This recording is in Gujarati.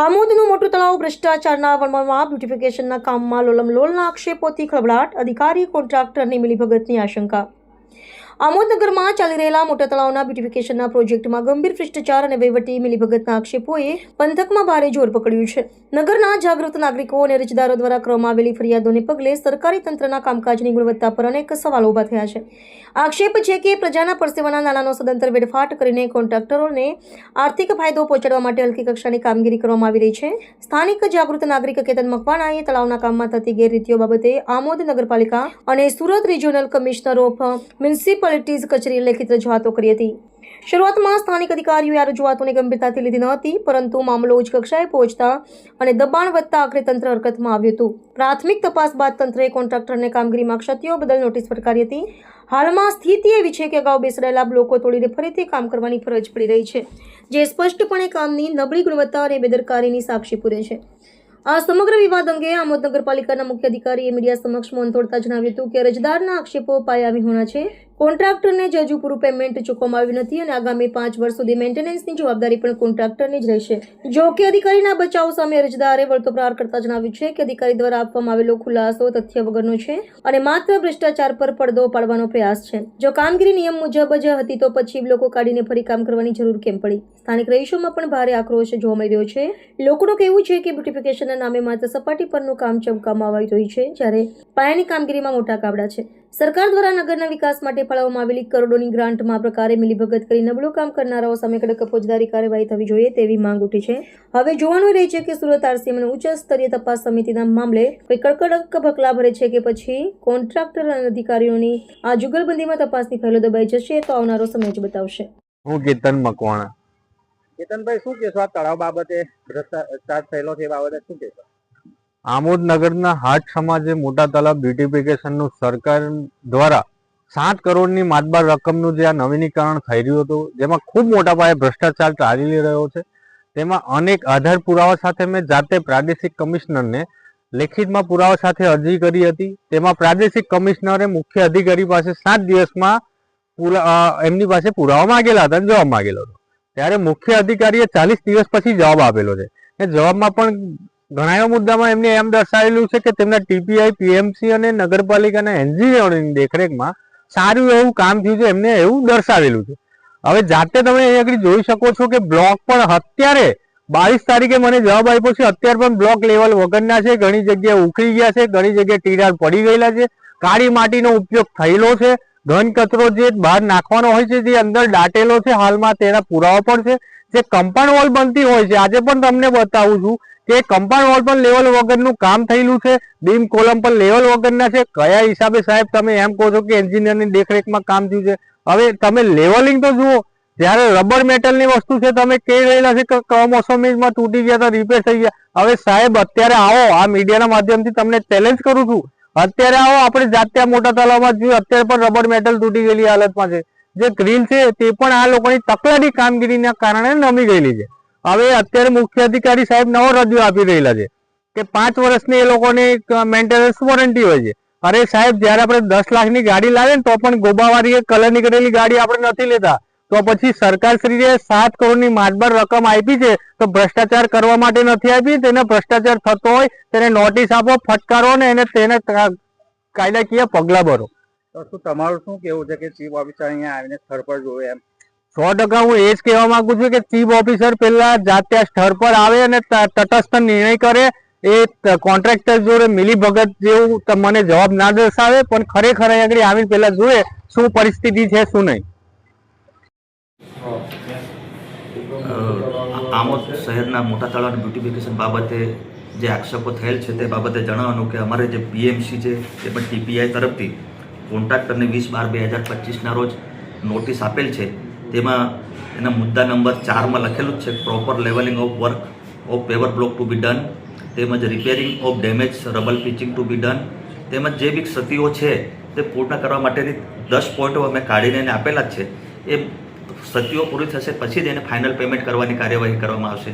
આમોદનું મોટું તળાવ ભ્રષ્ટાચારના વણવામાં બ્યુટિફિકેશનના કામમાં લોલમલોલના આક્ષેપોથી ખળભળાટ, અધિકારી કોન્ટ્રાક્ટરની મિલીભગતની આશંકા. આમોદ નગરમાં ચાલી રહેલા મોટા તળાવના બ્યુટિફિકેશનના પ્રોજેક્ટમાં ગંભીર ભ્રષ્ટાચાર અને વહીવટી મિલીભગતના આક્ષેપોએ પંથકમાં ભારે જોર પકડ્યું છે. નગરના જાગૃત નાગરિકો અને અરજદારો દ્વારા કરવામાં આવેલી ફરિયાદોને પગલે સરકારી તંત્રના કામકાજની ગુણવત્તા પર અનેક સવાલો ઊભા થયા છે. આક્ષેપ છે કે પ્રજાના પરસેવાના નાણાંનો સદંતર વેડફાટ કરીને કોન્ટ્રાક્ટરોને આર્થિક ફાયદો પહોંચાડવા માટે હલકી કક્ષાની કામગીરી કરવામાં આવી રહી છે. સ્થાનિક જાગૃત નાગરિક કેતન મકવાણાએ તળાવના કામમાં થતી ગેરરીતિઓ બાબતે આમોદ નગરપાલિકા અને સુરત રિજિયોનલ કમિશનર ઓફ મ્યુનિસિપાલિટીઝ કચેરીએ લેખિત રજૂઆતો કરી હતી. શરૂઆતમાં સ્થાનિક અધિકારીઓએ આ રજૂઆતોને ગંભીરતાથી લીધી ન હતી, પરંતુ મામલો ઉચ્ચ કક્ષાએ પહોંચતા અને દબાણ વધતા આખરે તંત્ર હરકતમાં આવ્યું હતું. પ્રાથમિક તપાસ બાદ તંત્રએ કોન્ટ્રાક્ટરને કામગીરીમાં ક્ષતિઓ બદલ નોટિસ ફટકારી હતી. હાલમાં સ્થિતિ એવી છે કે અગાઉ બેસડાયેલા બ્લોકો તોડીને ફરીથી કામ કરવાની ફરજ પડી રહી છે, જે સ્પષ્ટપણે કામની નબળી ગુણવત્તા અને બેદરકારીની સાક્ષી પૂરે છે. આ સમગ્ર વિવાદ અંગે આમોદ નગરપાલિકાના મુખ્ય અધિકારીએ મીડિયા સમક્ષ મૌન તોડતા જણાવ્યું હતું કે અરજદારના આક્ષેપો પાયાવિહોણા છે. કોન્ટ્રાક્ટરને જ હજુ પૂરું પેમેન્ટ ચૂકવવામાં આવ્યું નથી અને આગામી 5 વર્ષ સુધી મેન્ટેનન્સની જવાબદારી પણ કોન્ટ્રાક્ટરની જ રહેશે. જો કે અધિકારીના બચાવ સામે અરજદારે વળતો પ્રહાર કરતા જણાવ્યું છે કે અધિકારી દ્વારા આપવામાં આવેલો ખુલાસો તથ્ય વગરનો છે અને માત્ર ભ્રષ્ટાચાર પર પડદો પાડવાનો પ્રયાસ છે. જો કામગીરી નિયમ મુજબ જ હતી તો પછી લોકો કાઢીને ફરી કામ કરવાની જરૂર કેમ પડી? સ્થાનિક રહીશોમાં પણ ભારે આક્રોશ જોવા મળી રહ્યો છે. લોકોનું કહેવું છે કે બ્યુટિફિકેશનના નામે માત્ર સપાટી પરનું કામ ચમકાવવામાં આવી રહ્યું છે, જ્યારે પાયાની કામગીરીમાં મોટા કાબડા છે. સરકાર દ્વારા નગરના વિકાસ માટે ફાળવવામાં આવેલી કરોડોની ગ્રાન્ટમાં આ પ્રકારે મિલીભગત કરી નબળું કામ કરનારાઓ સામે કડક ફોજદારી કાર્યવાહી થવી જોઈએ તેવી માંગ ઉઠી છે. હવે જોવાનું રહે છે કે સુરત આરસીએમ અને ઉચ્ચ સ્તરીય તપાસ સમિતિના મામલે કોઈ કડક પગલાં ભરે છે કે પછી કોન્ટ્રાક્ટર અને અધિકારીઓની આ જુગલબંધીમાં તપાસની ફાઇલો દબાઈ જશે, તો આવનારો સમય જ બતાવશે. હું કેતન મકવાણા. કેતનભાઈ, શું કહેશો આ તળાવ બાબતે ભ્રષ્ટાચાર થયેલો છે એ બાબતે શું કહેશો? આમોદ નગરના હાટ સમાજે મોટા તળાવ બ્યુટિફિકેશનનું સરકાર દ્વારા 7 કરોડની માતબાર રકમનું જે આ નવીનીકરણ થઈ રહ્યું હતું, જેમાં ખૂબ મોટા પાયે ભ્રષ્ટાચાર ચાલી રહ્યો છે. તેમાં અનેક આધાર પુરાવા સાથે મેં જાતે પ્રાદેશિક કમિશનરને લેખિતમાં પુરાવા સાથે અરજી કરી હતી. તેમાં પ્રાદેશિક કમિશનરે મુખ્ય અધિકારી પાસે 7 દિવસમાં એમની પાસે પુરાવા માંગેલા હતા, જવાબ માંગેલો હતો. ત્યારે મુખ્ય અધિકારીએ 40 દિવસ પછી જવાબ આપેલો છે. એ જવાબમાં પણ ઘણા એવા મુદ્દામાં એમને એમ દર્શાવેલું છે કે તેમના ટીપીઆઈ, પીએમસી અને નગરપાલિકાના એન્જિનિયરોની દેખરેખમાં સારું એવું કામ થયું છે, એમને એવું દર્શાવેલું છે. હવે જાતે તમે અહીં આગળ જોઈ શકો છો કે બ્લોક પણ અત્યારે 22 તારીખે મને જવાબ આપ્યો છે, અત્યારે પણ બ્લોક લેવલ વગરના છે. ઘણી જગ્યાએ ઉખડી ગયા છે, ઘણી જગ્યાએ તિરાડ પડી ગયેલા છે, કાળી માટીનો ઉપયોગ થયેલો છે, ઘન કચરો જે બહાર નાખવાનો હોય છે જે અંદર દાટેલો છે, હાલમાં તેના પુરાવા પણ છે. જે કમ્પાઉન્ડ વોલ બનતી હોય છે, આજે પણ તમને બતાવું છું કે કમ્પાઉન્ડ વોલ પણ લેવલ વગરનું કામ થયેલું છે, બીમ કોલમ પણ લેવલ વગરના છે. કયા હિસાબે સાહેબ તમે એમ કહો છો કે એન્જિનિયરની દેખરેખમાં કામ થયું છે? હવે તમે લેવલિંગ તો જુઓ, જ્યારે રબર મેટલની વસ્તુ છે, તમે કહી રહેલા છે કે કમોસમીમાં તૂટી ગયા તો રિપેર થઈ ગયા. હવે સાહેબ અત્યારે આવો, આ મીડિયાના માધ્યમથી તમને ચેલેન્જ કરું છું, અત્યારે આવો, આપણે જાતે આ મોટા તળાવમાં જોઈએ, અત્યારે પણ રબર મેટલ તૂટી ગયેલી હાલતમાં છે. જે ગ્રીલ છે તે પણ આ લોકોની તકલાદી કામગીરીના કારણે નમી ગયેલી છે. હવે અત્યારે મુખ્ય અધિકારી સાહેબ નવો રજૂ આપી રહેલા છે કે 5 વર્ષની એ લોકોની મેન્ટેનન્સ વોરંટી હોય છે. અરે સાહેબ, જયારે આપણે 10 લાખની ગાડી લાવે ને તો પણ ગોબાવાળી કલર નીકળેલી ગાડી આપણે નથી લેતા. તો પછી સરકારશ્રીએ 7 કરોડની માતબાર રકમ આપી છે તો ભ્રષ્ટાચાર કરવા માટે નથી આપી. તેને ભ્રષ્ટાચાર થતો હોય તેને નોટિસ આપો, ફટકારો ને એને તેને કાયદાકીય પગલાં ભરો. તો શું તમારું શું કેવું છે કે ચીફ ઓફિસર અહીંયા આવીને સ્થળ પર જોવે? એમ 100% હું એ જ કહેવા માંગુ છું કે ચીફ ઓફિસર પહેલા જાતે સ્થળ પર આવે અને તટસ્થ નિર્ણય કરે. એ કોન્ટ્રાક્ટર જોડે મિલીભગત જેવું મને જવાબ ના દર્શાવે, પણ ખરેખર આગળ આવીને પહેલા જોવે શું પરિસ્થિતિ છે શું નહીં. આમોદ શહેરના મોટા તળાવની બ્યુટિફિકેશન બાબતે જે આક્ષેપો થયેલ છે તે બાબતે જણાવવાનું કે અમારે જે પીએમસી છે તે પણ ટીપીઆઈ તરફથી કોન્ટ્રાક્ટરને 20/12/2025ના રોજ નોટિસ આપેલ છે. તેમાં એના મુદ્દા નંબર 4માં લખેલું જ છે proper levelling of work of paver block to be done, તેમજ repairing of damage rubble pitching to be done, તેમજ જે બી ક્ષતિઓ છે તે પૂર્ણ કરવા માટેની 10 પોઈન્ટો અમે કાઢીને એને આપેલા જ છે. એ ક્ષતિઓ પૂરી થશે પછી જ એને ફાઇનલ પેમેન્ટ કરવાની કાર્યવાહી કરવામાં આવશે.